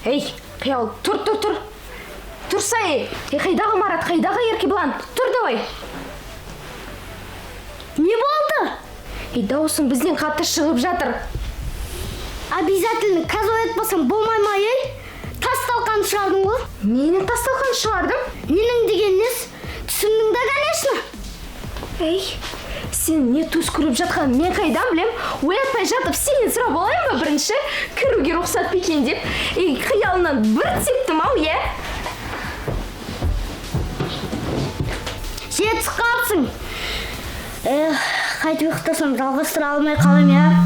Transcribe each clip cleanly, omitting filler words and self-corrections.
Ей, қиял, тұр. Тұрсай. Қайдағы Марат, қайдағы Еркебұлан? Тұр давай. Не болды? Даусың бізден қатты шығып жатыр. Обязательно қазу етпасам болмай ма, Тас-талқан шығардың ғой? Нені тас-талқан шығардың? Ненің деген нес? Түсіндің да, конечно. Ей, сен не түс көріп жатқан мен қайдан білем? Оятпай жатып сенен сұрап болайын ба бірінші? Кіруге рұқсат бекен деп. Қиялынан бір тектім ау, Жетіп қалсың. Қайтып ұйықтасам жалғастыра алмай қалам,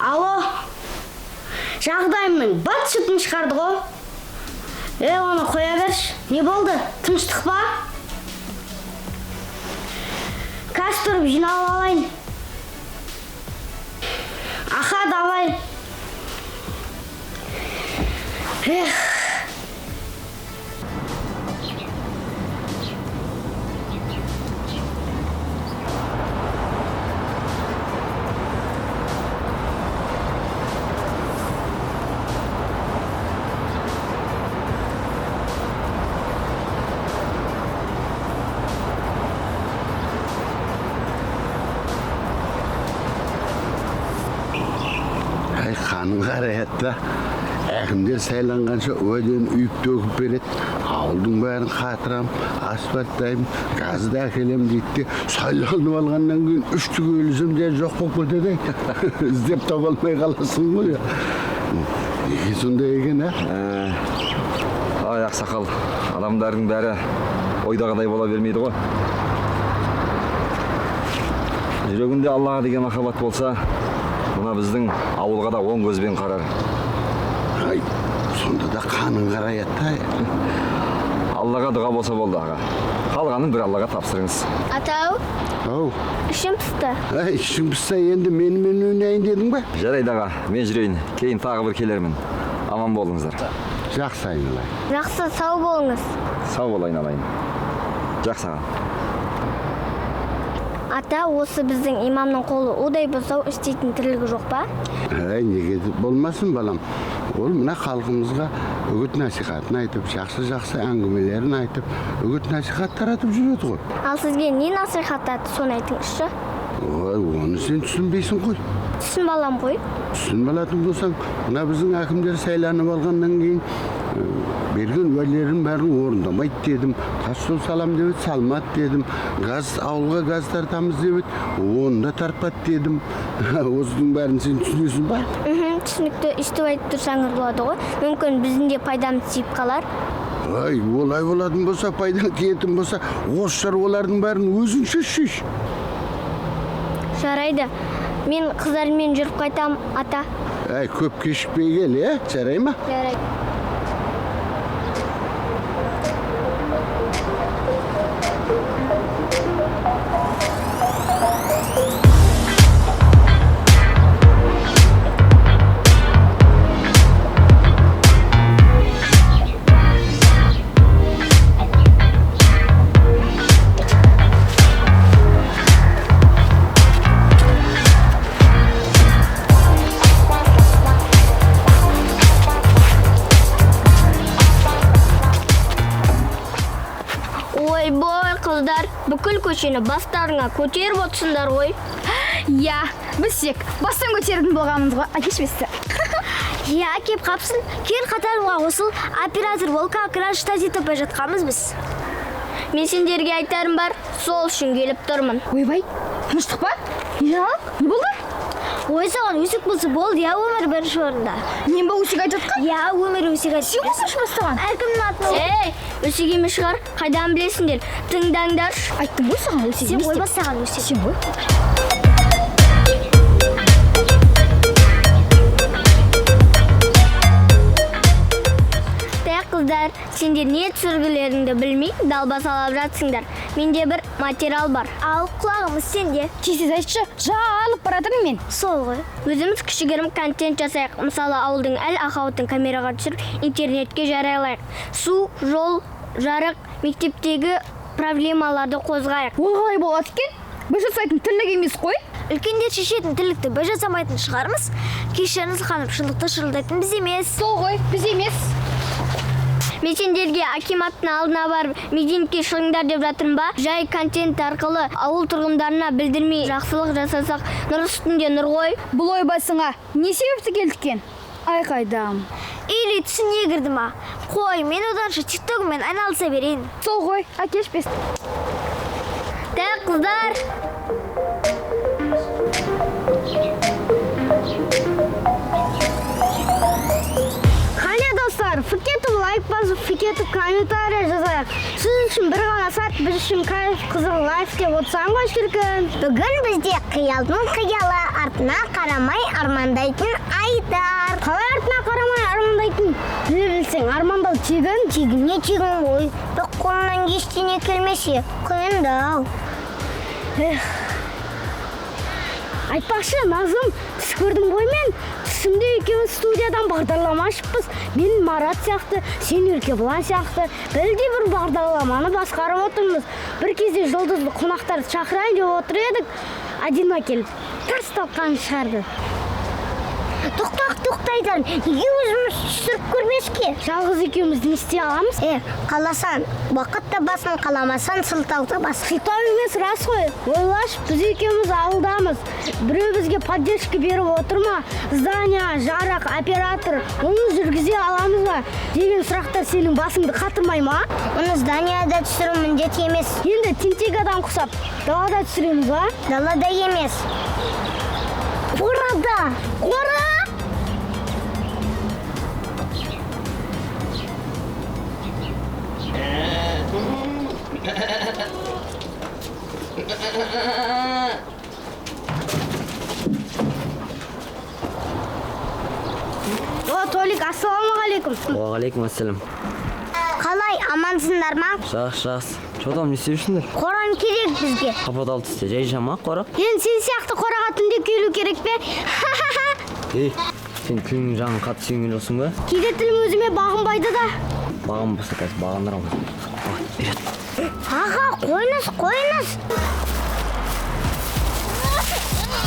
Алло, жағдайымның бат шытын шығарды ғой. Оны қоя берші. Не болды? Тыныштық па? Қазір тұрып жиналып алайын. Аха, давай. Қаның қараятта, әкімдер сайланғанша өден үйіп төгіп береді. Ауылдың бәрін қатырам, асфальттайым, газды әкелем дейді. Сайланып алғаннан кейін үштігі өлізім де жоқ болып кетеді. Іздеп таба алмай қаласың ғой. Неге сондай екен, Ай, ақсақал, адамдардың бәрі ойдағыдай бола бермейді ғой. Жүрегінде Аллаға деген махаббат болса, мына біздің ауылға да оң көзбен қарар. Ай, сонда да қаның қараятта. Аллаға дұға болса болды, аға. Қалғанын бір Аллаға тапсырыңыз. Атау, Ау, ішім пісті. ішің пісса енді менімен ойнайын дедің ба? Жарайды, аға, мен жүрейін. Кейін тағы бір келермін. Аман болыңыздар. Жақсы айналайын. Жақсы, сау болыңыз. Сау болайын, алайын. Жақсы, аға. Ата, осы біздің имамның қолы удай бұзау істейтін тірлігі жоқ па? Неге болмасын балам. Ол мына халқымызға үгіт насихатын айтып, жақсы әңгімелерін айтып, үгіт насихат таратып жүреді ғой. Ал сізге не насихаттады, соны айтыңызшы? Оны сен түсінбейсің ғой. Түсін балам ғой. Түсін балатын болсаң, мына біздің әкімдер сайланып алғаннан кейін берген уәделерін бәрін орындамайды дедім. Тас жол салам деп салмады дедім. Ауылға газ тартамыз деп оны да тартпады дедім. Осының бәрін сен түсінесің ба? Түсінікті үстіп айтып тұрсаңыз болады ғой. Мүмкін біздің де пайдамыз тиіп қалар. Олай болатын болса, пайдан тиетін болса, осы шаруалардың бәрін өзің шеш. Жарайды. Мен қыздармен жүріп қайтам, ата. Көп кешікпей кел, жарай ма? Жарайды. Ой, қыздар, бүкіл көшені бастарыңа көтеріп отырсыңдар ғой. Біз тек бастан көтердің болғанымыз ғой, кешпесті. Кеп қапсын, кел қатарымға қосыл, оператор болып как штази топай жатқанбыз біз. Мен сендерге айтарым бар, сол үшін келіп тұрмын. Ойбай, тыныштық па? Не болды? Ой, саған өсік болса болды, өмір бірінші орында. Нен ба өсік айтып жатқан? Өмір өсік айтып. Сен болсашы бастаған? Әркімнің атын. Өсік емес шығар, қайдан білесіңдер? Тыңдаңдар. Айттым ғой саған өсік емес деп. Сен ғой бастаған өсік. Сен ғой. Қыздар, сендер не түсіргілеріңді білмей далбасалап жатсыңдар. Менде бір материал бар. Ал құлағымыз сенде. Тез айтшы, жалып баратырмын мен. Сол ғой. Өзіміз кішігірім контент жасайық. Мысалы, ауылдың әл-ақауатын камераға түсіріп, интернетке жариялайық. Су, жол, жарық, мектептегі проблемаларды қозғайық. Ол қалай болады екен? Біз жасайтын тірлік емес қой. Үлкендер шешетін тірлікті біз жасамайтын шығармыз. Кешіріңіз ханым, шындықты шырылдайтын біз емес. Сол ғой, біз емес. Мен сендерге акиматтың алдына барып, митингке шығыңдар деп жатырмын ба? Жай контент арқылы ауыл тұрғындарына білдірмей жақсылық жасасақ, нұр үстінде нұр ғой. Бұл ой басыңа не себепті келдіккен? Ай қайдам. Или түсіне кірді ма? Қой, мен оданша тиктогымен айналыса берейін. Сол ғой, әкешпес. Так, қыздар. Қане достар, Фикету лайк басып, Фикету комментария жазайық. Сіз үшін бір ғана сәт, біз үшін кайф қызыл лайф деп отырсаң ғой шіркін. Бүгін бізде қиялдың қиялы, артына қарамай армандайтын Айдар. Қалай артына қарамай армандайтын? Білсең, армандау тегін? Тегіне тегін ғой. Бір қолынан ештеңе келмесе, қиындау. Айтпақшы, Назым, түс көрдің ғой мен? Түсімде екеуміз студиядан бағдарлама ашыппыз. Мен Марат сияқты, сен Еркебұлан сияқты. Білде бір бағдарламаны басқарып отырмыз. Бір кезде жұлдызды қонақтарды шақырайын деп отыр едік. Адина келіп, тас талқанын шығарды. Тоқтайдар, неге өзіміз түсіріп көрмеске? Жалғыз екеуміз не істей аламыз? Қаласан, уақытта басын, қаламасан сылтауды бас. Сылтау емес, рас қой. Ойлаш, біз екеуміз ауылдамыз. Біреу бізге поддержка беріп отыр ма? Здания, жарақ, оператор, оны жүргізе аламыз ба? Деген сұрақтар сенің басыңды қатырмай ма? Оны зданияда түсіру міндет емес. Енді тентек адам құсап, далада түсіреміз ба? Далада емес. Қорада! Қора! Толик, ассалаумағалейкум. Уағалейкум ассалам. Қалай, амансыңдар ма? Жақсы. Чотам не істеушіңдер? Қоран керек бізге. Қападал түсте жай жама қора. Енді сен сияқты қораға түнде келу керек пе? Сен тіліңнің жағын қатты сүйген жоқсың ба? Кейде тілім өзіме бағынбайды да. Бағым болса қазір бағындырамын. Аға, қойыңыз.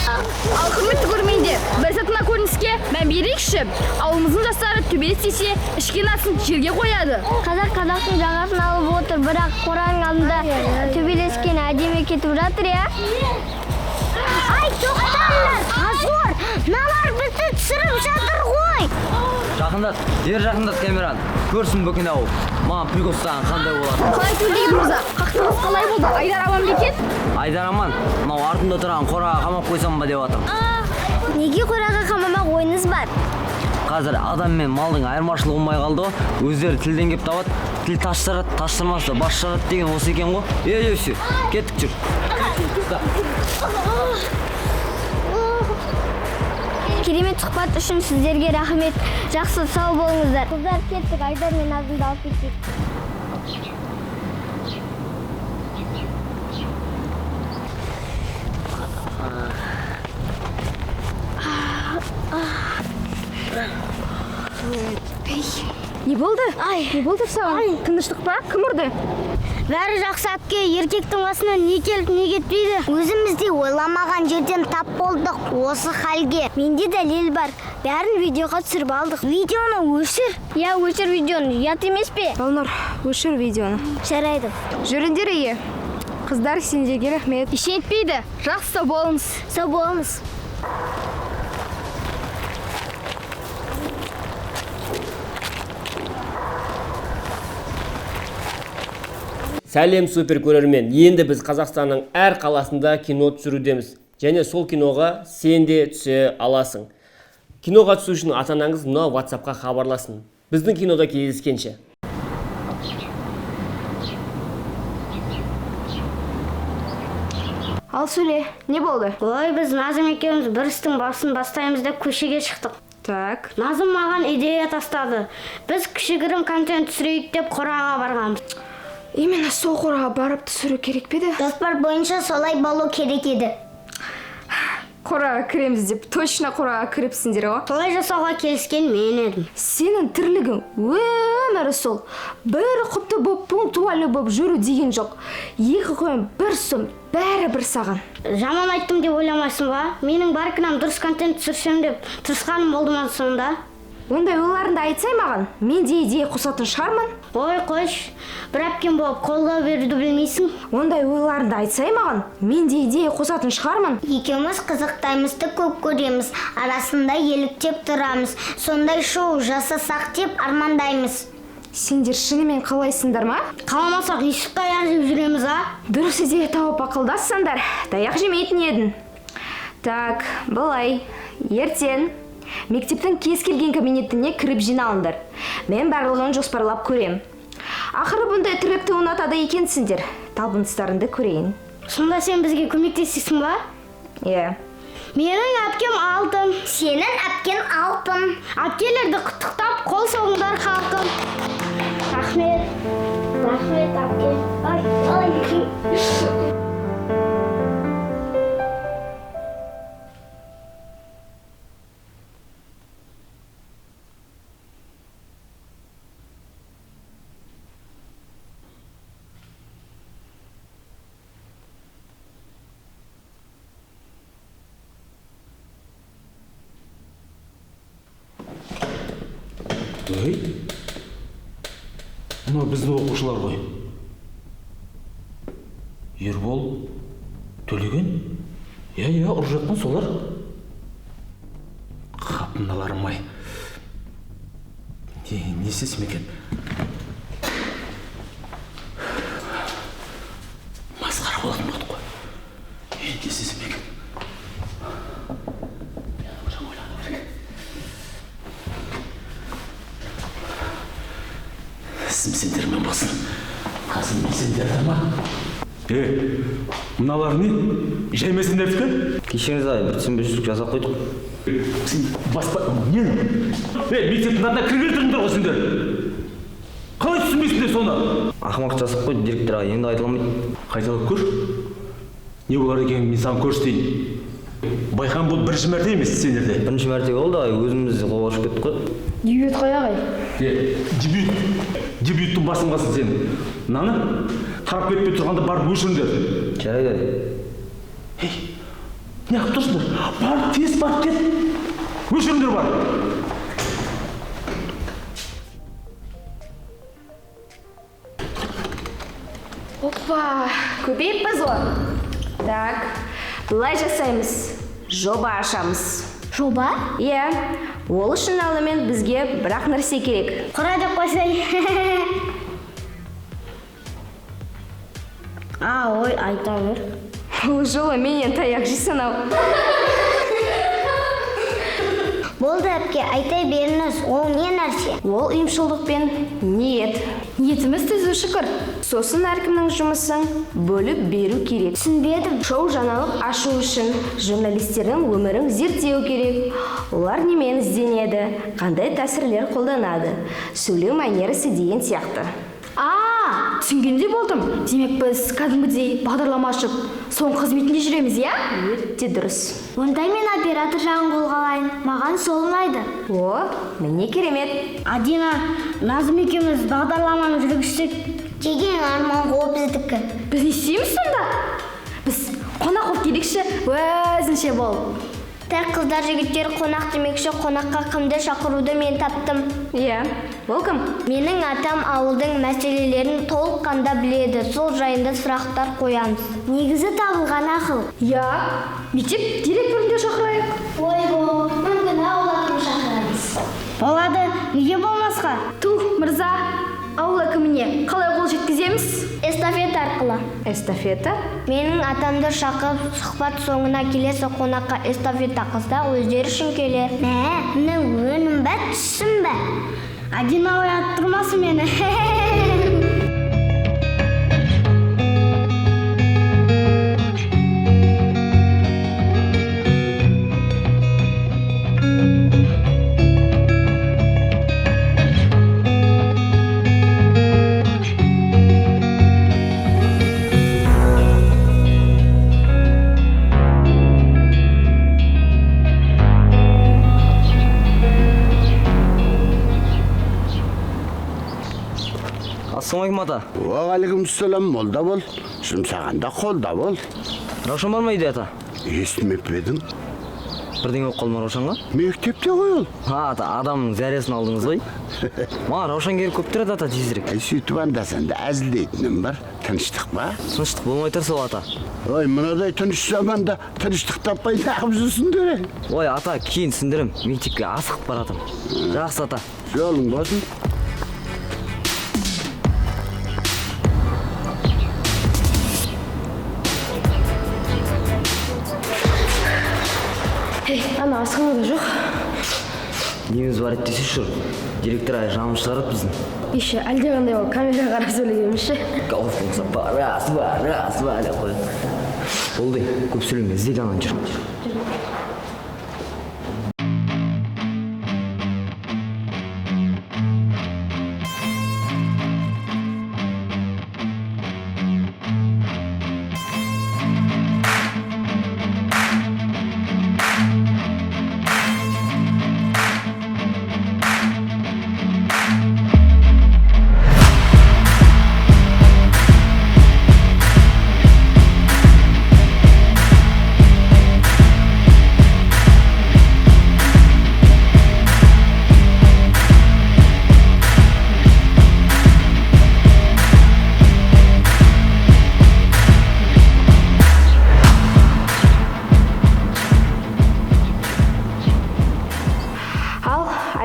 Ал құрметті көрмейді, бір сатына көрініске мән берейікші. Ауылымыздың жастары төбелес десе, ішкен асын жерге қояды. Қазақтың жаңасын алып отыр, бірақ қораның алдында төбелескен әдемі кетіп жатыр, я? Ай, тоқтаңдар, Азор, мыналар бізді түсіріп жатыр ғой. Жақындат камераны. Көрсін бүкін ауыл. Маған прикол ұстаған қандай болады? Қалай төлдейді мұрза? Қақтығыз қалай болды? Айдар аман бекен? Айдар аман, мынау артында тұрған қораға қамап қойсам ба деп атым. Неге қораға қамамақ ойыңыз бар? Қазір адам мен малдың айырмашылығы болмай қалды ғой. Өздері тілден кеп табады. Тіл таштырады, таштырмаса бас жарады деген осы екен ғой. Все, кеттік жүр. Керемет сұхбат үшін сіздерге рахмет. Жақсы, сау болыңыздар. Қыздар, кеттік, Айдар мен Назымды алып кетейік. Не болды? Не болды саған? Тыныштық па? Кім ұрды? Бәрі жақсы әпке, еркектің басына не келіп, не кетпейді. Өзімізде ойламаған жерден тап болдық осы халге. Менде дәлел бар. Бәрін видеоға түсіріп алдық. Видеоны өшір. Я өшір видеоны, ұят емес пе? Балнұр, өшір видеоны. Жарайды. Жүріндер ие. Қыздар, сендерге рахмет. Еше етпейді. Жақсы сау болыңыз. Сау болыңыз. Сәлем супер көрермен. Енді біз Қазақстанның әр қаласында кино түсірудеміз. Және сол киноға сен де түсе аласың. Киноға түсу үшін ата-анаңыз мына WhatsApp-қа хабарласын. Біздің кинода кездескенше. Ал сөйле, не болды? Ой, біз Назым екеуміз бір істің басын бастаймыз деп көшеге шықтық. Так. Назым маған идея тастады. Біз кішігірім контент түсірейік деп қораға барғанбыз. Именно сол қораға барып түсіру керек пе еді? Жоспар бойынша солай болу керек еді. қораға кіреміз деп точно қораға кіріпсіңдер ғой. Солай жасауға келіскен мен едім. Сенің тірлігің өмірі сол. Бір құпты боп, пунктуальный боп жүру деген жоқ. Екі қойын бір сом, бәрі бір саған. Жаман айттым деп ойламайсың ба? Менің бар кінәм дұрыс контент түсірсем деп тырысқаным болды ма сонда? Ондай ойларыңды айтсай маған, мен де идея қосатын шығармын. Ой, қойш, бір әпкем болып қолдау беруді білмейсің. Ондай ойларыңды айтсай маған, мен де идея қосатын шығармын. Екеуміз қызықтаймызды көп көреміз, арасында еліктеп тұрамыз. Сондай шоу жасасақ деп армандаймыз. Сендер шынымен қалайсыңдар ма? Қаламасақ ешік таяқ жеп жүреміз, а? Дұрыс идея тауып ақылдассаңдар, таяқ жемейтін едің. Так, былай, ертең мектептің кез келген кабинетіне кіріп жиналыңдар. Мен барлығын жоспарлап көрем. Ақыры бұндай тірлікті ұнатады екенсіңдер. Талпыныстарыңды көрейін. Сонда сен бізге көмектесесің ба? Иә. Менің әпкем Алтын. Сенің әпкен Алтын. Әпкелерді құттықтап қол соғыңдар халқым. Рахмет. Рахмет әпке. Ой, мынау біздің оқушылар ғой. Ербол, Төлеген? Иә, ұрып жатқан солар. Қапындаларым-ай. Не істесем екен? Масқара болатын болды ғой. Не істесем екен? Сендермен болсын. Қазір мен сендерді ма? Мыналар не? Жаймесіндердікі? Кешіңіз ай, бір түсінбеушілік жасап қойдық. Сен баспа... Не? Мектептің атына кіргел тұрыңдар ғой сендер. Қалай түсінбейсіңдер соны? Ақымақ жасап қойды директорға, енді айтыламайды. Қайталап көр. Не болар екен мен саған көрсетейін. Байқан бұл бірінші мәрте емес сендерде. Бірінші мәрте болды, өзіміз қолға ұшып кеттік қой. Дебют қой ағай. Дебюттің басын қасың сен. Наны? Тарап кетпей тұрғанда барып өшіріңдер. Жарайды. Не қып тұрсыңдар? Бар, тез бар, кет. Өшіріңдер бар. Опа, көбейіппіз ғой. Так, былай жасаймыз. Жоба ашамыз. Жоба? Иә, ол үшін алдымен бізге бірақ нәрсе керек. Құра деп қойсай. Ой, айта бер. Бұл жолы менен таяқ жейсің ау. Болды әпке, айтай беріңіз, ол не нәрсе? Ол ұйымшылдық пен ниет. Ниетіміз түзу шүкір. Сосын әркімнің жұмысын бөліп беру керек. Түсінбедім. Шоу жаңалық ашу үшін журналистердің өмірін зерттеу керек. Олар немен ізденеді, қандай тәсірлер қолданады, сөйлеу манерасы деген сияқты. Түсінгендей болдым. Демек біз кәдімгідей бағдарлама ашып, соның қызметінде жүреміз, иә? Өте дұрыс. Ондай мен оператор жағын қолға алайын. Маған сол ұнайды. Міне керемет. Адина, Назым екеуміз бағдарламаны жүргізсек деген арман ғой біздікі. Біз не істейміз сонда? Біз қонақ болып келейікші, өзінше бол. Так, қыздар, жігіттер, қонақ демекші, қонаққа кімді шақыруды мен таптым. Иә, ол кім? Менің атам ауылдың мәселелерін толыққанда біледі. Сол жайында сұрақтар қоямыз. Негізі табылған ақыл. Иә, мектеп директорын шақырайық. Мүмкін ауыл әкімін шақырамыз. Болады, неге болмасқа? Мырза, ауыл әкіміне қалай қол жеткіземіз? Эстафета арқылы. Эстафета? Менің атамды шақырып, сұхбат соңына келесі қонаққа эстафета қызда өздері үшін келер. Міне өнім бә, түсім бә. Адина ояттырмасын мені. Ассалаумағалейкум ата. Уағалейкумассалам, молда бол. Жұмсағанда қолда бол. Раушан бар ма үйде ата? Естімеп пе едің? Бірдеңе болып қалды ма Раушанға? Мектепте ғой ол. Ата, адамның зәресін алдыңыз ғой. Маған Раушан келіп көп тұрады ата тезірек. Сөйтіп анда-санда әзілдейтінім бар. Тыныштық ба? Тыныштық болмай тұрса ата. Ой, мынадай тыныш заманда тыныштық таппай неғып жүрсіңдер? Ой ата, кейін түсіндірем. Мектепке асығып баратым. Жақсы ата. Жолың болсын. Ана асығың да жоқ. Неміз бар еді десе жүр. Директор жаным шығарады біздің. Еще әлдеқандай ол камераға қарап сөйлегенміші. Гауыз болса раз, деп қой. Болды, көп сөйлеме, іздеге анан жүр.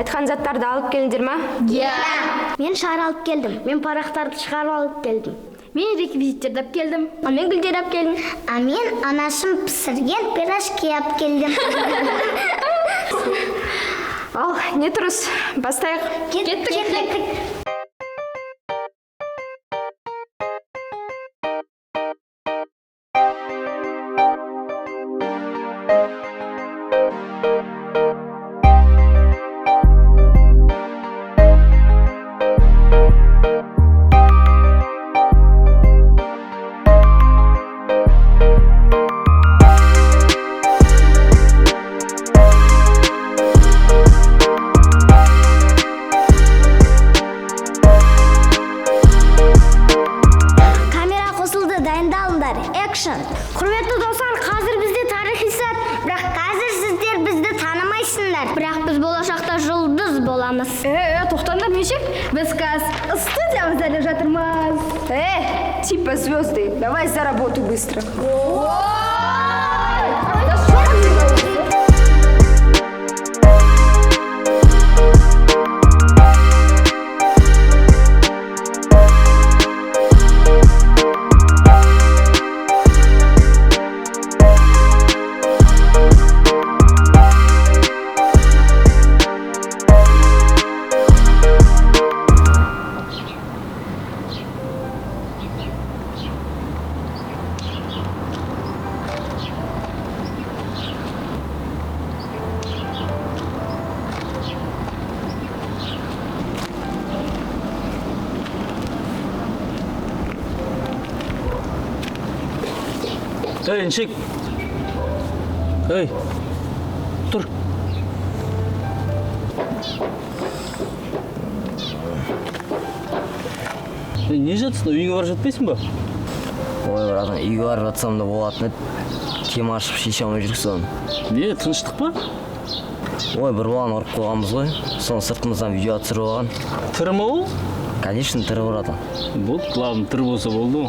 Айтқан заттарды алып келдіңдер ма? Мен шар алып келдім. Мен парақтарды шығарып алып келдім. Мен реквизиттерді алып келдім. Мен гүлдер алып келдім. Мен анашым пісірген пирожки алып келдім. Ал, не тұрыс? Бастайық. Кеттік. Құрметті достар, қазір бізде тарихи сәт, бірақ қазір сіздер бізді танымайсыңдар. Бірақ біз болашақта жұлдыз боламыз. Тоқтаңдар мешек, біз қазір студиямызда іліп жатырмыз. Типа звезды, давай за работу быстро. Ей, Иншек. Ей, тұр. Не жатсың, үйге барып жатпайсың ба? Ой, братан, үйге барып жатсам да болатын еді. Кем ашып шеше алмай жүрсің. Не, тыныштық па? Ой, бір баланы ұрып қойғанбыз ғой. Соны сыртымыздан видео түсіріп алған. Тірі ма ол? Конечно, тірі братан. Болды, главный тірі болса болды.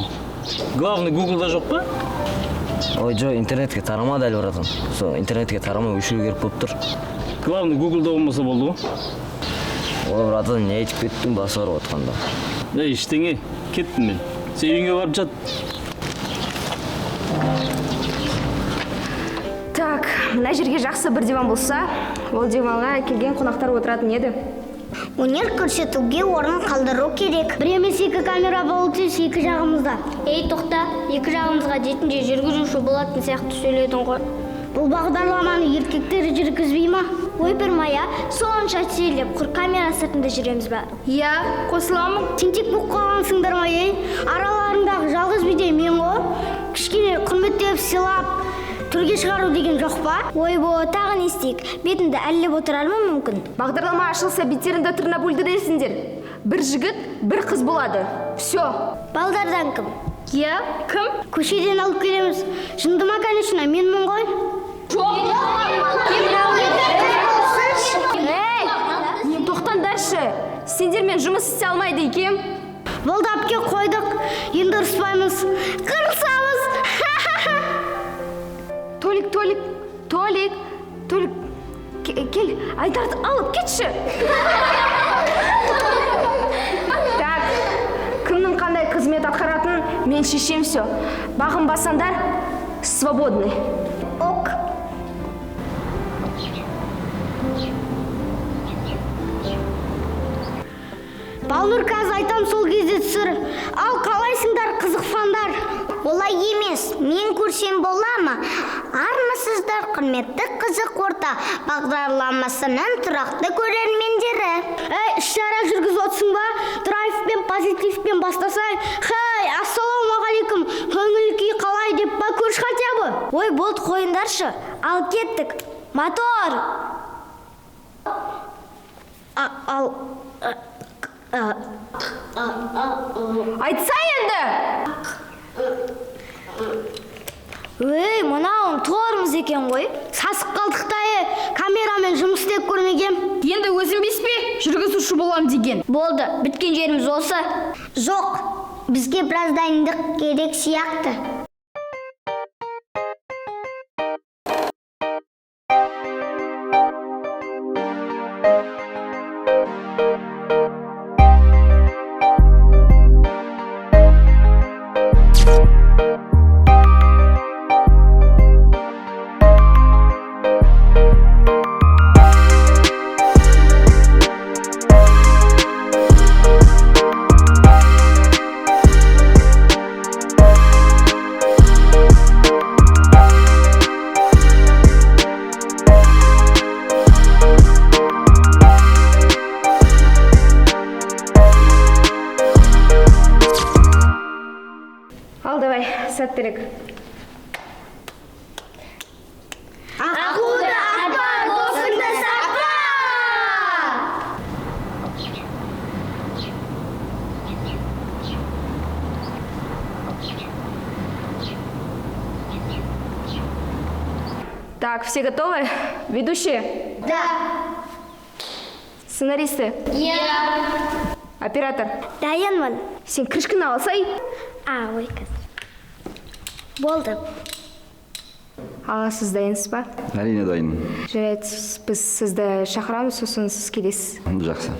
Главный Google'да жоқ па? Ой, жоқ, интернетке тарамады әлі братан. Сол интернетке тарамай өшіру керек болып тұр. Главный Google'да болмаса болды ғой. Ой, братан, не айтып кеттің басы барып отқанда. Ештеңе, кеттім мен. Сен үйіңе барып жат. Так, мына жерге жақсы бір диван болса, ол диванға келген қонақтар отыратын еді. Өнер көрсетуге орын қалдыру керек. Бір емес екі камера болу тиіс екі жағымызда. Ей, тоқта, екі жағымызға жетінде жүргізуші болатын сияқты сөйледің ғой. Бұл бағдарламаны еркектер жүргізбей ма? Ой, бір мая, сонша сөйлеп, құр камера сыртында жүреміз ба? Иә, қосыламын. Тентек болып қалғансыңдар ма, ей? Араларындағы жалғыз биде мен ғой. Кішкене құрметтеп сыйлап түрге шығару деген жоқ па? Ой, тағы не істейік? Бетімді әллеп отырар ма мүмкін? Бағдарлама ашылса беттеріңді тырнап өлтіресіңдер. бір жігіт, бір қыз болады. Все. Балдардан кім? Иә, кім? Көшеден алып келеміз. Жынды ма, конечно, менмін ғой. Ей, тоқтаңдаршы. Сендермен жұмыс істей алмайды екем. Болды, апке қойдық. Енді ұрыспаймыз. Қырылсамыз. Толик. Кел, Айдарды алып кетші. Так, кімнің қандай қызмет атқаратын мен шешем все. Бағынбасаңдар, свободны. Ок. Балнұр, қазір айтам, сол кезде түсір. Ал қалайсыңдар, қызық фандар? Олай емес, мен көрсем бола ма? Армысыздар, құрметті қызық орта бағдарламасының тұрақты көрермендері. Іс-шара жүргізіп отырсың ба? Драйвпен, позитивпен бастасай. Хей, ассалаумағалейкум. Көңіл күй қалай деп па, көріш хотя бы? Ой, болды, қойындаршы. Ал кеттік. Мотор! Айтса енді! Ей, мынауын торымыз екен ғой. Сасып қалдықтайы, камерамен жұмыс істеп көрмегем. Енді өзім беспе, жүргізуші болам деген. Болды, біткен жеріміз осы. Жоқ, бізге біраз дайындық керек сияқты. Ал, давай, сәттілік. Ақуды апа, досыңды сақла! Так, все готовы? Ведущие? Да. Сценаристы? Оператор? Дайынмын. Сен крышканы алсай. Ой, қазір. Болды. Аға, сіз дайынсыз ба? Әрине дайын. Жарайды, біз сізді шақырамыз, сосын сіз келесіз. Жақсы.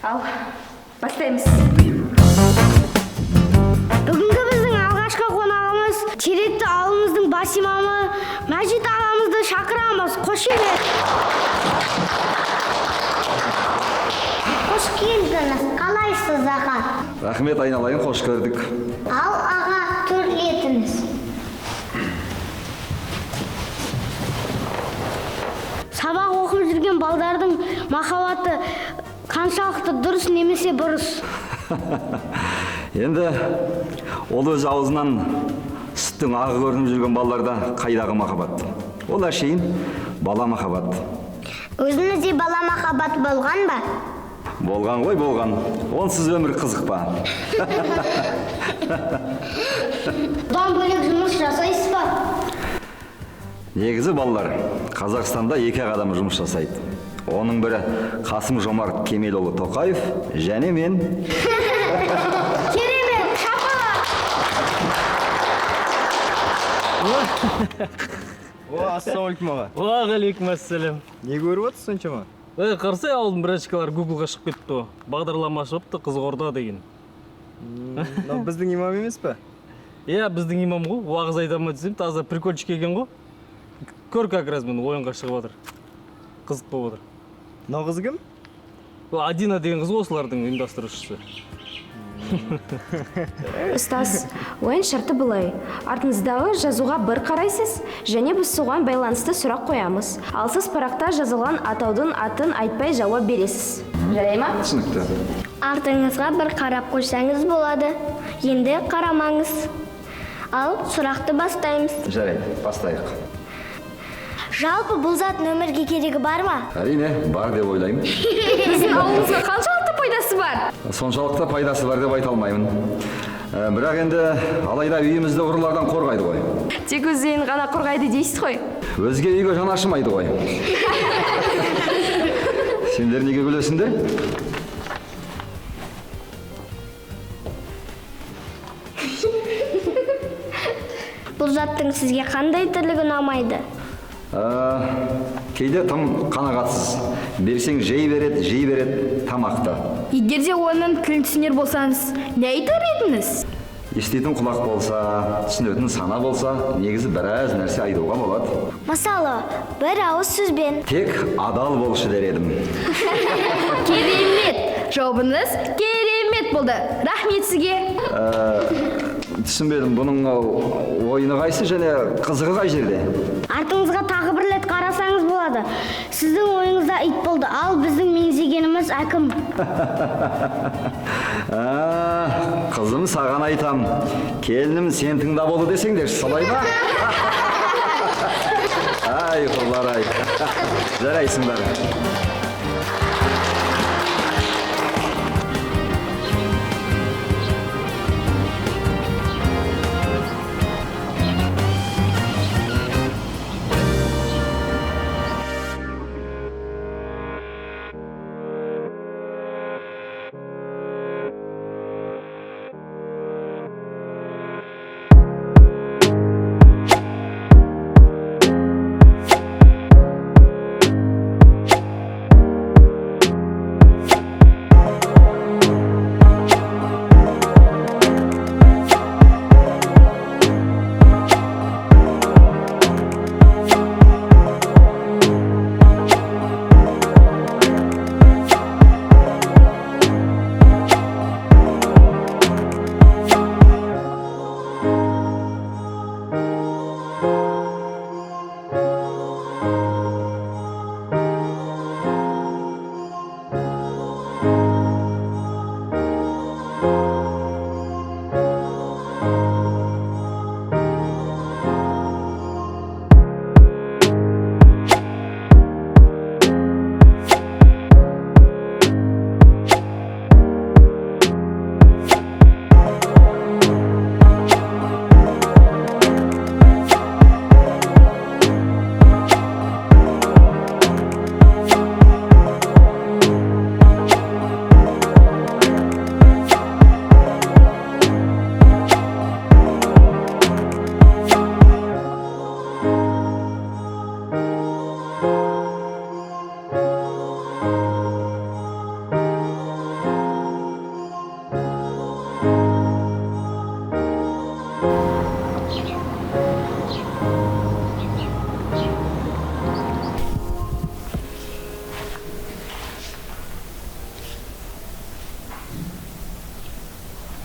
Ал, бастаймыз. Бүгінгі біздің алғашқы қонағымыз теректі ауылымыздың бас имамы Мәжит ағамызды шақырамыз. Қош келдіңіз. Қош келдіңіз. Қалайсыз, аға? Рахмет, айналайын, қош көрдік. Ал, аға, төрлетіңіз. Сабақ оқып жүрген балдардың махаббаты қаншалықты дұрыс немесе бұрыс? Енді ол өз аузынан сүттің ағы көрініп жүрген балаларда қайдағы махаббат. Ол әшейін бала махаббат. Өзіңізде бала махаббат болған ба? Болған ғой, болған. Онсыз өмір қызық па? Бұдан бөлек жұмыс жасайсыз ба? Негізі балалар, Қазақстанда екі адам жұмыс жасайды. Оның бірі Қасым Жомарт Кемелұлы Тоқаев, және мен. Керемет, шапалақ! Ассалаумалейкум аға. Уағалейкум ассалам. Не көріп отырсыз соншама? Қарсай ауылдың бірашкалар Гуглға шығып кетті. Бағдарлама ашыпты Қызылорда деген. Мынау біздің имам емес пе? Иә, біздің имам ғой. Уағыз айтама десем, таза прикольчик екен ғой. Көр как раз мені ойынға шығып отыр. Қызық болып отыр. Мынау қыз кім? Адина деген қыз осылардың ұйымдастырушысы. Ұстаз, ойын шарты былай. Артыңыздағы жазуға бір қарайсыз, және біз соған байланысты сұрақ қоямыз. Ал сіз парақта жазылған атаудың атын айтпай жауап бересіз. Жарай ма? Түсінікті. Артыңызға бір қарап қойсаңыз болады. Енді қарамаңыз. Ал сұрақты бастаймыз. Жарайды, бастайық. Жалпы бұл заттың өмірге керегі бар ма? Әрине, бар деп ойлаймын. Біздің ауылымызға қаншалықты пайдасы бар? Соншалықты пайдасы бар деп айта алмаймын. Бірақ енді алайда үйімізді ұрылардан қорғайды ғой. Тек өз үйін ғана қорғайды дейсіз ғой. Өзге үйге жан ашымайды ғой. Сендер неге күлесіңдер? Бұл заттың сізге қандай тірлігі ұнамайды? Кейде тым қанағатсыз. Берсең жей береді тамақты. Егер де оның тілін түсінер болсаңыз, не айтар едіңіз? Еститін құлақ болса, түсінетін сана болса, негізі біраз нәрсе айтуға болады. Мысалы, бір ауыз сөзбен. Тек адал болшы дер едім. Керемет! Жауабыңыз керемет болды. Рахмет сізге. Түсінбедім, бұның ойыны қайсы және қызығы қай жерде? Артыңызға тағы бір рет қарасаңыз болады. Сіздің ойыңызда ит болды, ал біздің меңзегеніміз әкім. Қызым, саған айтам. Келінім сен тыңдап болды десеңдер, солай ма? Ай, құлар ай. Жарайсыңдар.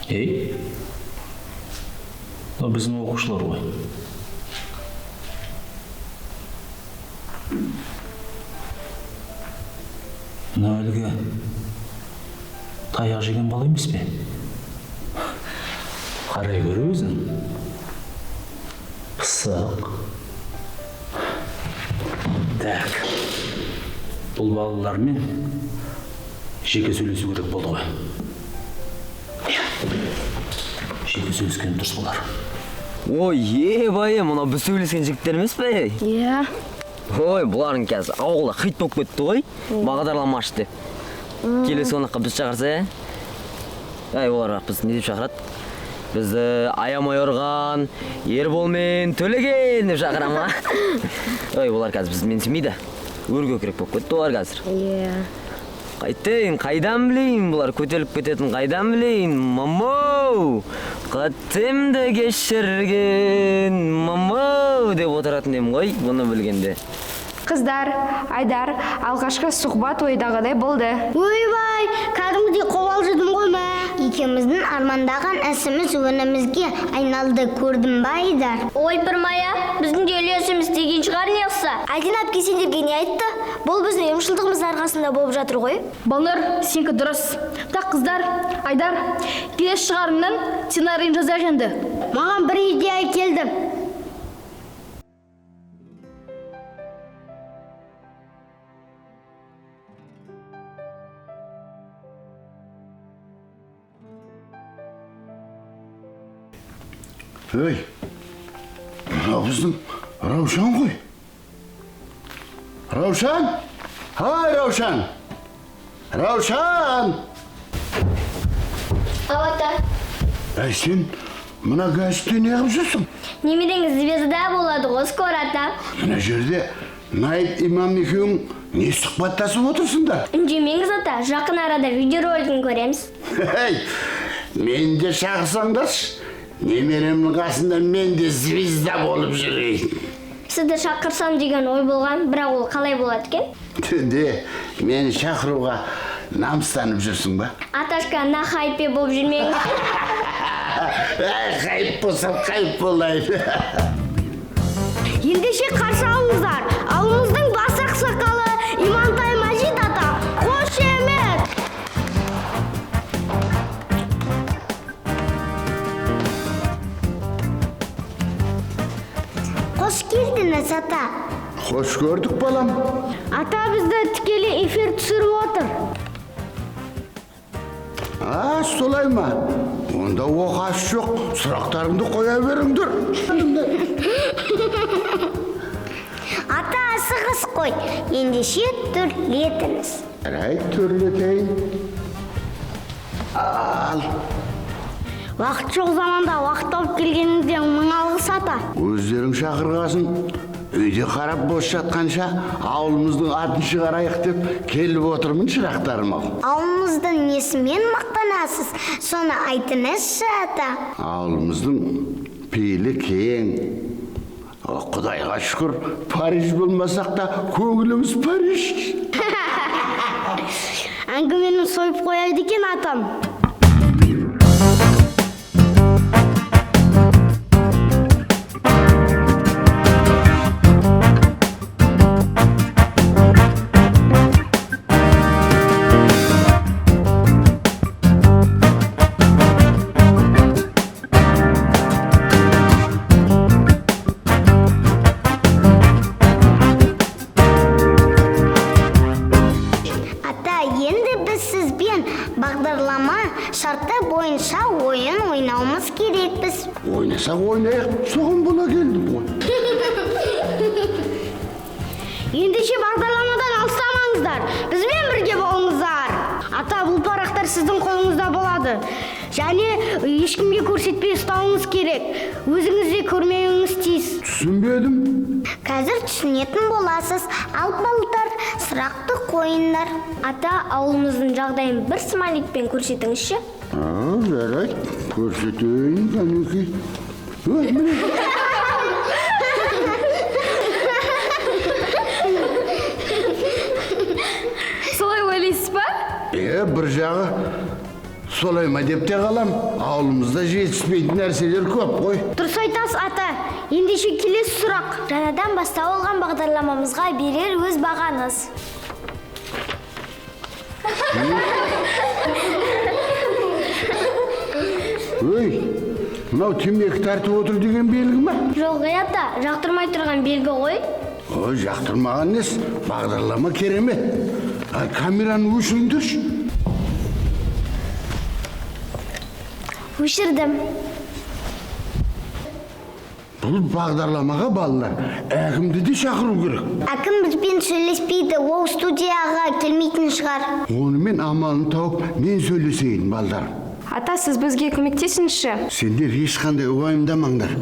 Ей, мынау біздің оқушылар ғой. Мынау әлгі таяқ жеген бала емес пе? Қарай көр өзің. Пысық. Так. Бұл балалармен жеке сөйлесу керек болды ғой. Жеке сөйлескен дұрыс болар. Ой, ебай, мына біз сөйлескен жігіттер емес пе? Иә. Ой, бұлардың қазір ауылда хит болып кетті ғой. Бағдарлама ашты деп. Келесі қонаққа біз шақырса, ай, олар біз не деп шақырады? Бізді Аямай Орған, Ербол мен Төлеген деп шақырама. Ой, олар қазір бізді менсімейді. Өрге керек болып кетті олар қазір. Иә. Қайтейін, қайдан білейін, бұлар көтеріліп кететін қайдан білейін, мамау, қатымды кешірген, мамау деп отыратын дем ғой, бұны білгенде. Қыздар, Айдар, алғашқы сұхбат ойдағыдай болды. Ойбай, кәдімгідей қобалжыдым ғой мә. Екеуміздің армандаған ісіміз өнімізге айналды, көрдің ба, Айдар? Ой, Пірмая, біздің де үлесіміз деген шығар не қылса? Айдин әпке сендерге не айтты? Бұл біздің ұйымшылдығымыз арқасында болып жатыр ғой. Балнұр, сенікі дұрыс. Так, қыздар, Айдар, келесі шығарыңның сценарийін жазайық енді. Маған бір идея келді. Ой, мынау біздің Раушан ғой. Раушан? Ай, Раушан! Раушан! Ата, Әй, сен мына газетте не қылып жүрсің? немереңіз звезда болады ғой, скоро ата. Мына жерде Найып имам екеуің не сұхбаттасып отырсыңдар? Үндемеңіз ата, жақын арада видеоролигін көреміз. Ей, мен де шақырсаңдаршы. Немеремнің қасында мен де звезда болып жүрейін. Сізді шақырсам деген ой болған, бірақ ол қалай болады екен? Түнде мені шақыруға намыстанып жүрсің ба? Аташка, на хайпе болып жүрмеңіз. Хайп болсам хайп болайын. Ендеше қарсы алыңыздар. Ауылымыздың бас ақсақалы Имантай Мажит ата. Қошемет! Қош келдіңіз, ата. Қош көрдік, балам. Ата бізді тікелей эфир түсіріп отыр. Солай ма? Онда оқасы жоқ, сұрақтарыңды қоя беріңдер. Ата асығыс қой, ендеше түрлетіңіз. Рай түрлетейін. Ал. Уақыт жоқ заманда уақыт тауып келгеніңізде мың алғыс ата. Өздерің шақырғасын. Үйде қарап бос жатқанша ауылымыздың атын шығарайық деп келіп отырмын шырақтарым ау. Ауылымыздың несімен мақтанасыз, соны айтыңызшы, ата. Ауылымыздың пейілі кең. Құдайға шүкір, Париж болмасақ та көңіліміз Париж. Әңгімені сойып қояды екен атам. Бағдарлама шарты бойынша ойын ойнауымыз керекпіз. Ойнасақ ойнайық, соған бола келдім ғой. Ендеше бағдарламадан алыстамаңыздар, бізбен бірге болыңыздар. Ата, бұл парақтар сіздің қолыңызда болады. Және ешкімге көрсетпей ұстауыңыз керек. Өзіңіз де көрмеуіңіз тиіс. Түсінбедім. Қазір түсінетін боласыз. Ал балдар, сұрақты қойындар. Ата, ауылымыздың жағдайын бір смайликпен көрсетіңізші. Жарайды, көрсетейін, кәнекей. Міне. Солай ойлайсыз ба? Бір жағы солай ма деп те қалам. Ауылымызда жетіспейтін нәрселер көп қой. Дұрыс айтасыз, ата. Ендеше келесі сұрақ. Жаңадан бастау алған бағдарламамызға берер өз бағаңыз. Өй, мынау темекі тартып отыр деген белгі ма? Жоқ, ата, жақтырмай тұрған белгі ғой. Ой, жақтырмаған нес, бағдарлама керемет. Камераны өшіріңдерші. Өшірдім. Бұл бағдарламаға балалар әкімді де шақыру керек. Әкім бізбен сөйлеспейді, ол студияға келмейтін шығар. Онымен амалын тауып мен сөйлесейін, балдар. Ата, сіз бізге көмектесіңізші. Сендер ешқандай уайымдамаңдар.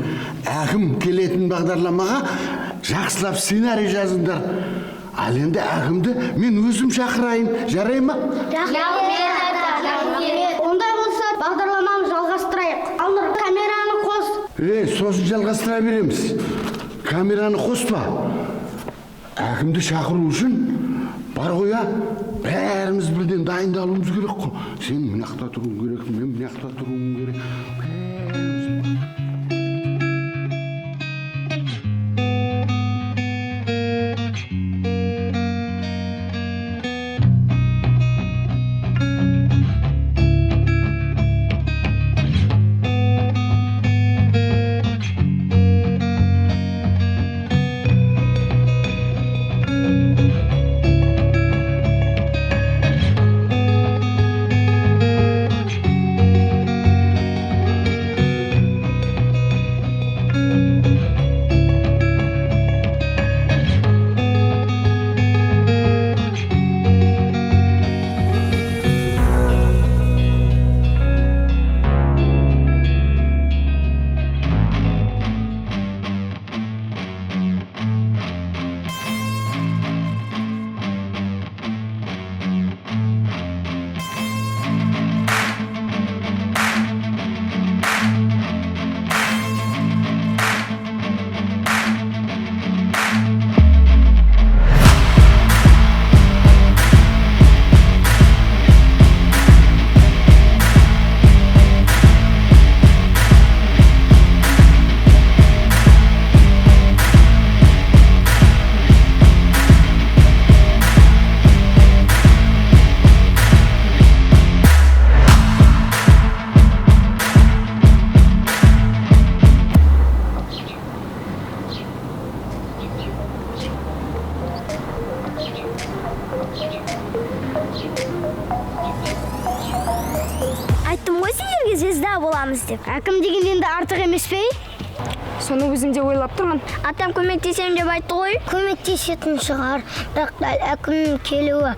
Әкім келетін бағдарламаға жақсылап сценарий жазыңдар. Ал енді әкімді мен өзім шақырайын, жарай ма? Ондай болса бағдарламаны жалғастырайық. Алнұр, камераны қос. Сосын жалғастыра береміз. Камераны қоспа. Әкімді шақыру үшін бар қоя, бәріміз бірден дайындалуымыз керек қой. Сен мынақта тұруың керек, мен мынақта тұруым керек. үлкен звезда боламыз деп. Әкім деген енді артық емес пе? Соны өзім де ойлап тұрмын. Атам көмектесем деп айтты ғой. Көмектесетін шығар, бірақ дәл әкімнің келуі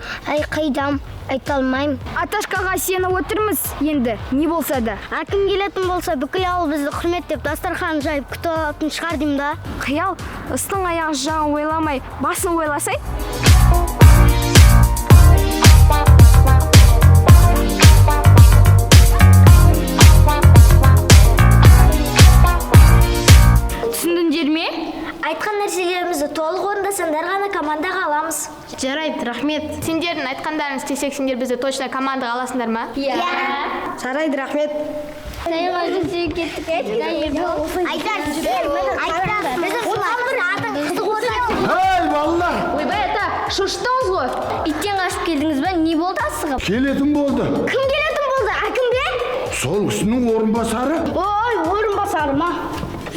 қайдам айта алмаймын. Аташкаға сені отырмыз енді, не болса да. Әкім келетін болса, бүкіл ауыл бізді құрметтеп дастархан жайып күтіп алатын шығар деймін да. Қиял, ыстың аяқ жағын ойламай, басын ойласай. Түсіндіңдер ме? Айтқан нәрселерімізді толық орындасаңдар ғана командаға аламыз. Жарайды, рахмет. Сендердің айтқандарыңыз істесек, сендер бізді точно командаға аласыңдар ма? Иә. Жарайды, рахмет. Саяға жүрсек кеттік. Ей, балалар! Ойбай ата, шошыттыңыз ғой. Иттен қашып келдіңіз бе? Не болды асығып? Келетін болды. Кім келетін болды? Әкім бе? Сол кісінің орынбасары. Ой, орынбасары ма?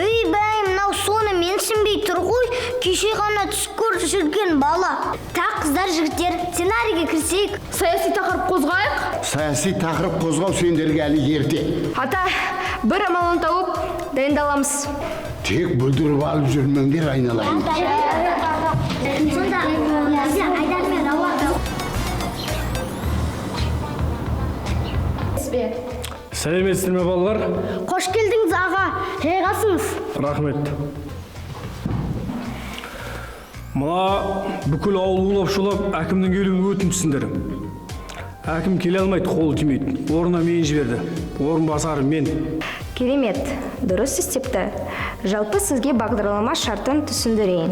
Бәй, мынау соны менсінбей тұр ғой, кеше ғана түс көріп жүрген бала. Так, қыздар, жігіттер, сценарийге кірсек. Саяси тақырып қозғайық. Саяси тақырып қозғау сендерге әлі ерте. Ата, бір амалын тауып, дайындаламыз. Тек бүлдіріп алып жүрмеңдер айналайын. Сәлеметсіздер ме балалар? Қош келдіңіз аға, жайғасыңыз. Рахмет. Мына бүкіл ауыл улап-шулап әкімнің келуін өтініпсіңдер. Әкім келе алмайды, қолы тимейді. Орнына мен жіберді. Орынбасары мен. Керемет, дұрыс істепті. Жалпы сізге бағдарлама шартын түсіндірейін.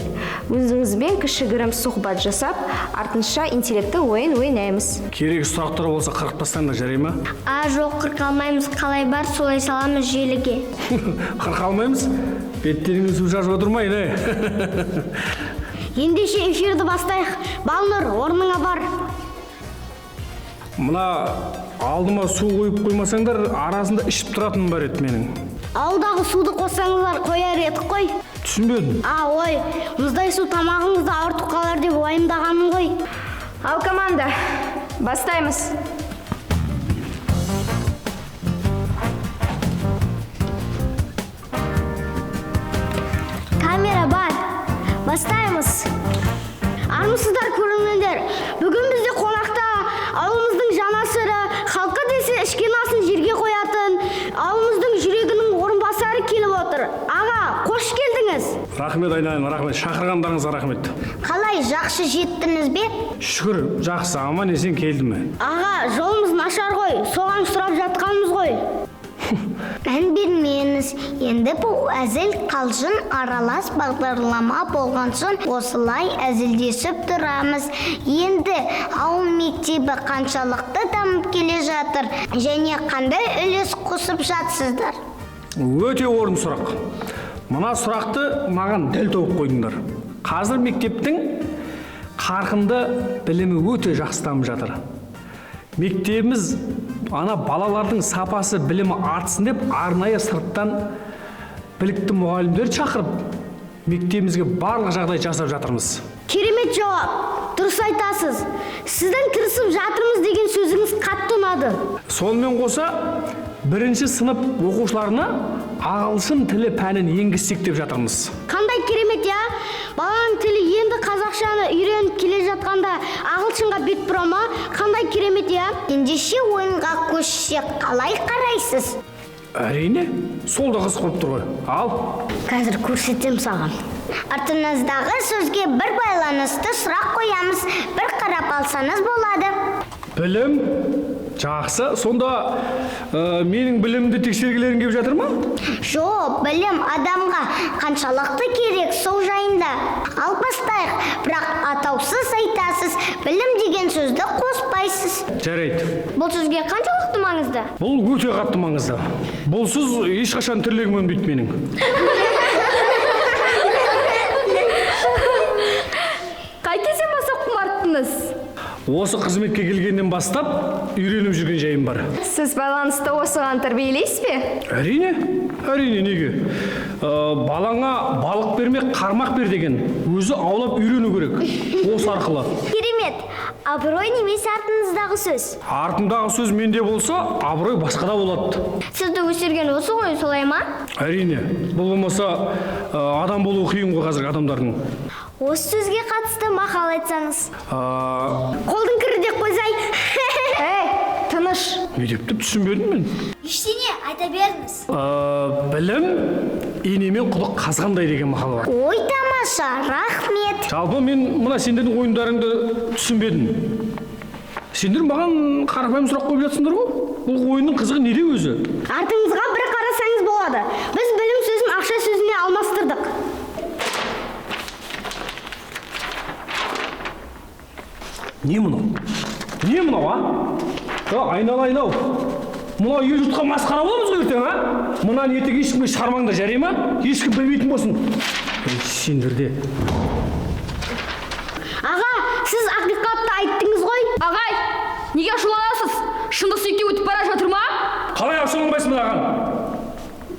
Өзіңізбен кішігірім сұхбат жасап, артынша интеллекті ойын ойнаймыз. Керек сұрақтар болса қырып тастаңдар, жарай ма? Жоқ, қырқа алмаймыз. Қалай бар, солай саламыз желіге. Қырқа алмаймыз? Беттеріңді су шашып отырмайын, Ендеше эфирді бастайық. Балнұр, орныңа бар. Мына алдыма су қойып қоймасаңдар, арасында ішіп тұратыным бар еді менің. Ауылдағы суды қоссаңыздар қояр едік қой. Түсінбедім. Ой, мұздай су тамағыңызды ауыртып қалар деп уайымдағаным ғой. Ал команда, бастаймыз. Камера бар. Бастаймыз. Армысыздар көрермендер. Бүгін бізде қонақта ауылымыздың жанашыры, халқы десе ішкен асын жерге қоятын, ауылымыздың жүрегінің орынбасары келіп отыр. Аға, қош келдіңіз. Рахмет айналайын, рахмет. Шақырғандарыңызға рахмет. Қалай, жақсы жеттіңіз бе? Шүкір, жақсы, аман есен келдім. Аға, жолымыз нашар ғой, соған сұрап жатқанымыз ғой. Мән бермеңіз, енді бұл әзіл қалжың аралас бағдарлама болған соң осылай әзілдесіп тұрамыз. Енді ауыл мектебі қаншалықты дамып келе жатыр және қандай үлес қосып жатсыздар? Өте орын сұрақ. Мына сұрақты маған дәл тауып қойдыңдар. Қазір мектептің қарқынды білімі өте жақсы дамып жатыр. Мектебіміз ана балалардың сапасы білімі артсын деп арнайы сырттан білікті мұғалімдер шақырып мектебімізге барлық жағдай жасап жатырмыз. Керемет жауап. Дұрыс айтасыз. Сіздің кірісіп жатырмыз деген сөзіңіз қатты ұнады. Сонымен қоса, бірінші сынып оқушыларына ағылшын тілі пәнін енгізсек деп жатырмыз. Қандай керемет, я? Баланың тілі енді қазақшаны үйреніп келе жатқанда ағылшынға бет бұра ма? Қандай керемет, я? Ендеше ойынға көшсек қалай қарайсыз? Әрине, сол да қыз қылып тұр ғой. Ал. Қазір көрсетем саған. Артыңыздағы сөзге бір байланысты сұрақ қоямыз. Бір қарап алсаңыз болады. Білім? Жақсы. Сонда менің білімді тексергілерің келіп жатыр ма? Жоқ, білім адамға қаншалықты керек сол жайында. Ал бастайық, бірақ атаусыз айтасыз. Білім деген сөзді қоспайсыз. Жарайды. Бұл сөзге қаншалықты маңызды? Бұл өте қатты маңызды. Бұлсыз ешқашан тірлігім өнбейді менің. Қай кезден бастап құмарттыңыз? Осы қызметке келгеннен бастап үйреніп жүрген жайым бар. Сіз байланысты осыған тәрбиелейсіз бе? Әрине, неге? Балаңа балық бермек, қармақ бер деген өзі аулап үйрену керек. Осы арқылы. Керемет. абырой немесе артыңыздағы сөз? Артындағы сөз менде болса, абырой басқада болады. Сізді өсірген осы ғой, солай ма? Әрине, бұл болмаса адам болу қиын ғой қазіргі адамдардың. Осы сөзге қатысты мақал айтсаңыз. Қолдың кірі деп қойсай. Тыныш. Не депті түсінбедім мен. Ештеңе айта беріңіз. Білім енемен құдық қазғандай деген мақал бар. Ой, тамаша, рахмет. Жалпы мен мына сендердің ойындарыңды түсінбедім. Сендер маған қарапайым сұрақ қойып жатсыңдар ғой. Бұл ойынның қызығы неде өзі? Артыңызға бір қарасаңыз болады. Біз білім сөзін ақша сөзіне алмастырдық. Не мынау? Не мынау, айналайын-ау. Мынау ел жұртқа масқара боламыз ғой ертең, Мынаны ертең ешкімге шығармаңдар, жарай ма? Ешкім білмейтін болсын. Сендерде. Аға, сіз ақиқатты айттыңыз ғой. Ағай, неге ашуланасыз? Шындық сүйекке өтіп бара жатыр ма? Қалай ашуланбайсың маған?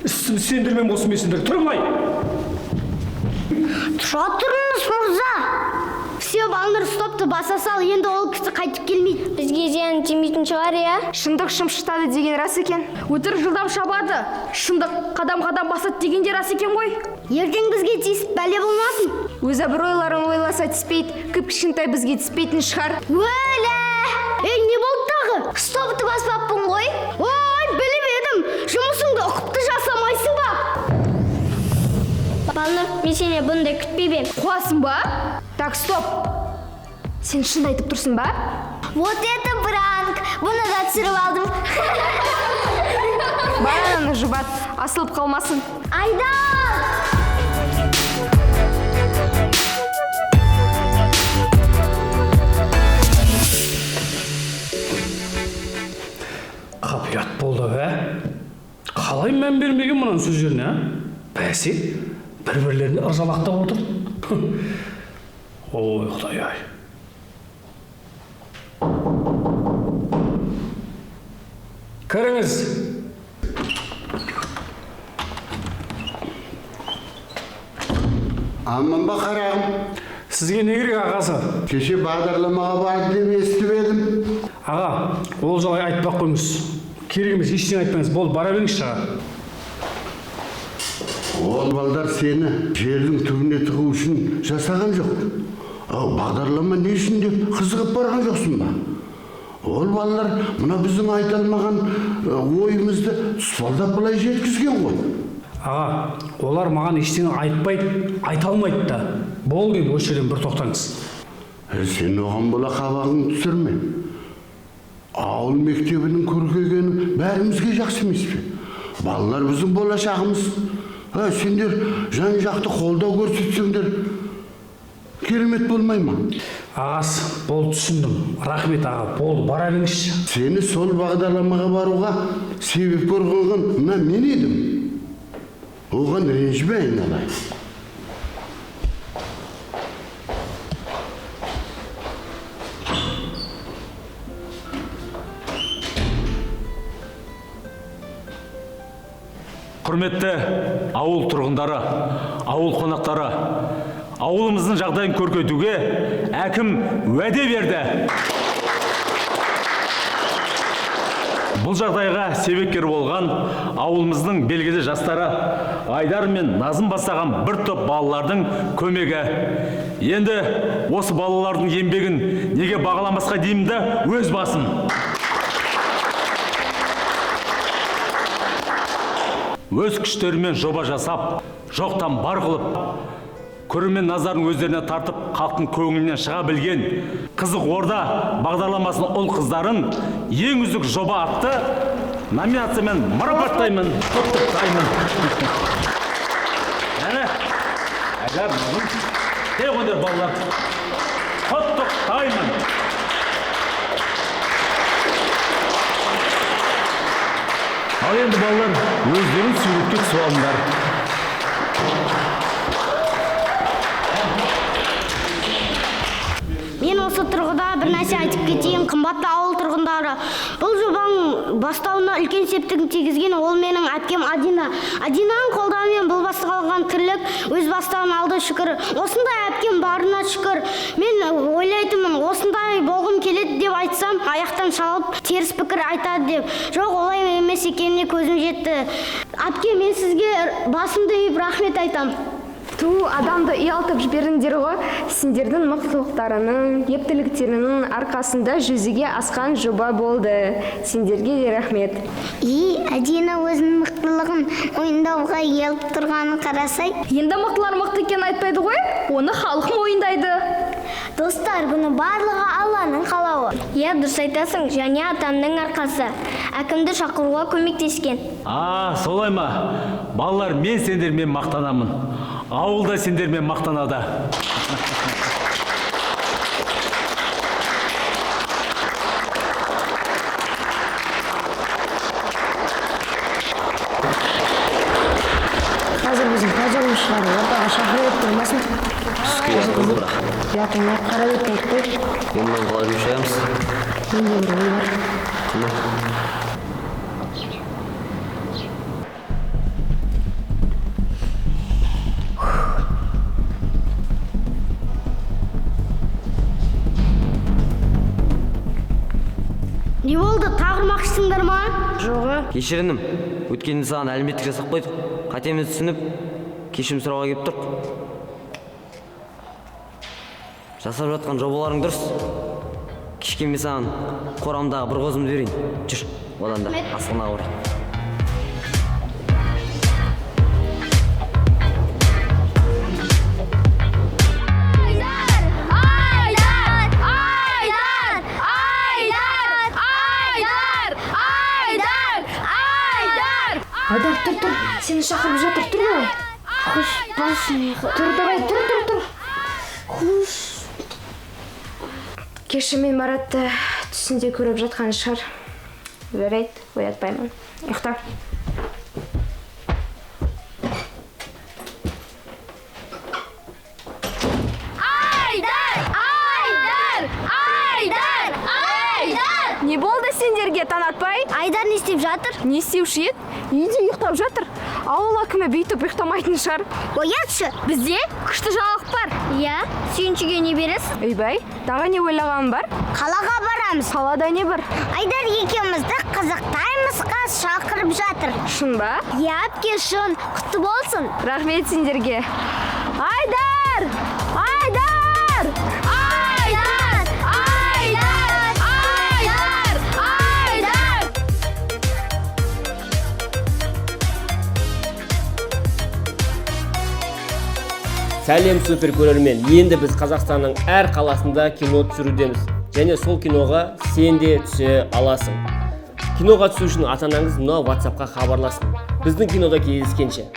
Сендермен болсын мен сендер. Тұрмай. Тұра тұрыңыз, мырза. Все, балныр стопты баса сал, енді ол кісі қайтып келмейді. Бізге зиян тимейтін шығар, иә? Шындық шымшытады деген рас екен. Өтірік жылдам шабады. Шындық қадам-қадам басады деген де рас екен ғой. Ертең бізге тиісіп бәле болмасын. Өз абыройларын ойласа түспейді, кіп-кішкентай бізге түспейтін шығар. Өлә! Не болды тағы? Стопты баспаппын ғой. Ой, біліп едім. Жұмысыңды ұқыпты жасамайсың ба? Балнұр, мен сені бұндай күтпейбем. Қуасың ба? Так, стоп. Сен шын айтып тұрсың ба? Вот это пранк. Бұны да түсіріп алдым. Баянаны жұбат, асылып қалмасын. Айда! Қапият болды, Қалай мән бермеген мұнан сөздеріне, Бәсе, бір-бірлеріне ыржалақтап отыр. Ой, Құдай-ай. Кіріңіз. Аман ба қарағым? Сізге не керек ағасы? Кеше бағдарламаға барды деп естіп едім. Аға, ол жолай айтпақ қойыңыз. Керек емес, ештеңе айтпаңыз. Бол, бара беріңіз шыға. Ол балдар сені жердің түбіне тығу үшін жасаған жоқ. Бағдарлама не үшін деп қызығып барған жоқсын ба? Ол балдар мына біздің айта алмаған ойымызды тұспалдап былай жеткізген ғой. Аға, олар маған ештеңе айтпайды, айта алмайды да. Бол деп осы жерден бір тоқтаңыз. Сен оған бола қабағың түсірме. Ауыл мектебінің көркейгені бәрімізге жақсы емес пе? Балалар біздің болашағымыз. Сендер жан жақты қолдау көрсетсеңдер керемет болмай ма? Ағас, бол түсіндім. Рахмет аға, бол, бара беріңізші. Сені сол бағдарламаға баруға себепкер қылған мына мен едім. Оған ренжіме айналайын. Құрметті ауыл тұрғындары, ауыл қонақтары, ауылымыздың жағдайын көркейтуге әкім уәде берді. Бұл жағдайға себепкер болған ауылымыздың белгілі жастары Айдар мен Назым бастаған бір топ балалардың көмегі. Енді осы балалардың еңбегін неге бағаламасқа деймін да өз басым. Өз күштерімен жоба жасап, жоқтан бар қылып, көрермен назарын өздеріне тартып, халықтың көңілінен шыға білген Қызық Орда бағдарламасының ұл қыздарын ең үздік жоба атты номинациямен марапаттаймын, құттықтаймын. Әне, Айдар, тек өнер балалар, құттықтаймын. Ал енді балалар өздерін суретке түсіп алыңдар. Мен осы тұрғыда бір нәрсе айтып кетейін, қымбатты ауыл тұрғындары. Бұл жобаның бастауына үлкен септігін тигізген ол менің әпкем Адина. Адинаның қолдауымен бұл басталған тірлік өз бастауын алды, шүкір. Осындай әпкем барына шүкір. Мен ойлайтынмын, осындай болғым келеді деп айтсам, аяқтан шалып теріс пікір айтады деп. Жоқ, олай емес екеніне көзім жетті. Әпке, мен сізге басымды иіп рахмет айтам. Ту адамды ұялтып жібердіңдер ғой. Сендердің мықтылықтарының, ептіліктерінің арқасында жүзеге асқан жоба болды. Сендерге де рахмет. Адина өзінің мықтылығын мойындауға ұялып тұрғанын қарасай. Енді мықтылар мықты екенін айтпайды ғой, оны халық мойындайды. Достар, бұны барлығы Алланың қалауы. Иә, дұрыс айтасың, және атамның арқасы. Әкімді шақыруға көмектескен. Солай ма? Балалар, мен сендермен мақтанамын. Ауылда сендермен мақтанады. Қазір біздің пәжалымшылар ортаға шақырып тұрмасын. Түске жақын бірақ. Жатыңа қарап өтіп қой. Ондан қалай жұмшаямыз? Менде бір ой бар. Не болды, тағырмақшысыңдар ма? Жоғы. Кешірінім, өткенде саған әлеуметтік жасап қойдық. Қатеміз түсініп, кешірім сұрауға келіп тұрып. Жасап жатқан жобаларың дұрыс. Кешке мен саған қорамдағы бір қозымды берейін. Жүр, одан да асқынаға орай. Айдар, тұр. Сені шақырып жатыр, тұр ғой. Құш, басын. Тұр. Құш. Кеші мен Маратты түсінде көріп жатқан шығар. Жарайды, оятпаймын. Ұйықта. Не болды сендерге, таң атпай? Айдар не істеп жатыр? Не істеуші еді? Үйде ұйықтап жатыр. Ауыл әкімі бүйтіп ұйықтамайтын шығар. Оятшы, Бізде күшті жаңалық бар. Иә, сүйіншіге не бересің? Ойбай, тағы не ойлағаным бар? Қалаға барамыз. Қалада не бар? Айдар екеумізді қызықтаймызға шақырып жатыр. Шын ба? Иә, әпке, шын, құтты болсын. Рахмет сендерге. Айдар! Сәлем супер көрермен, енді біз Қазақстанның әр қаласында кино түсірудеміз. Және сол киноға сен де түсе аласың. Киноға түсу үшін ата-анаңыз мына WhatsApp-қа хабарласын. Біздің кинода кездескенше.